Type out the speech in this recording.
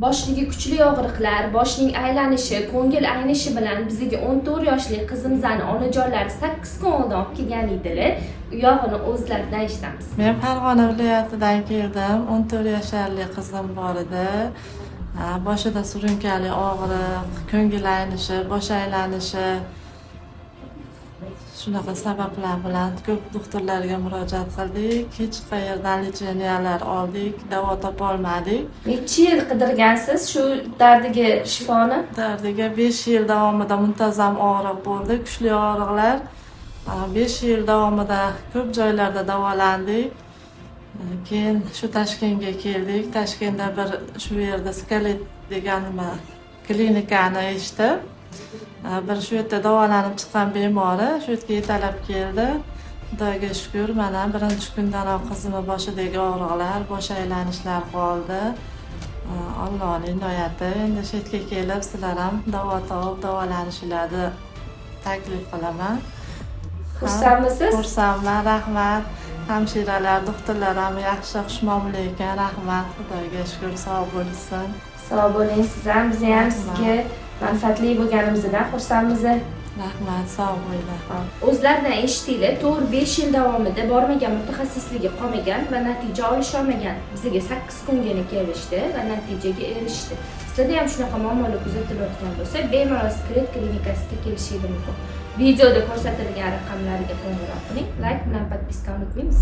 Boshdagi kuchli og'riqlar, boshning aylanishi, ko'ngil aynishi bilan bizga 14 yoshli qizimizni onajonlari 8 kun oldin olib kelgan edilar. U yog'ini o'zlaridan eshitamiz. Men Farg'ona viloyatidan keldim. 14 yoshli qizim bor edi. Boshida surunkali og'riq, ko'ngil aynishi, bosh aylanishi shunaqa sabablar bilan ko'p doktorlarga murojaat qildik. Hech qayerdan lecheniyalar oldik, davo topa olmadik. Necha yil qidirgansiz shu dardiga shifoni? Dardiga 5 yil davomida muntazam og'riq bo'ldi, kuchli og'riqlar. 5 yil davomida ko'p joylarda davolandik. Keyin shu Toshkentga keldik. Toshkentda bir shu yerda Skelet degan klinikani eshitib, bir shu yerda davolanib chiqqan bemori shu yerga yetalab keldi. Xudoga shukr, mana birinchi kundanoq qizimni boshidagi og'riqlar, bosh aylanishlar qoldi. Allohning inoyati. Endi shu yerga kelib sizlar ham davo topib davolanishlarni taklif qilaman. Xursandmisiz? Xursandman, rahmat. Hamshiralar, doktorlar ham yaxshi, xushmuomala ekan. Rahmat, Xudoga shukr, sog' bo'lsin. Sog' bo'ling siz ham, biz ham sizga manfaatli bo'lganimizdan xursandmiz. Rahmat, sog' bo'linglar. O'zlaridan eshitdinglar, to'g'ri 5 yil davomida bormagan mutaxassisligi qolmagan va natija olisha olmagan. Bizga 8 kungina kelishdi va natijaga erishdi. Sizlarda ham shunaqa muammolar kuzatilayotgan bo'lsa, bemalol Skelet klinikasiga kelishingiz mumkin. Videoda ko'rsatilgan raqamlarga qo'ng'iroq qiling, like bilan podpiska unutmaymiz.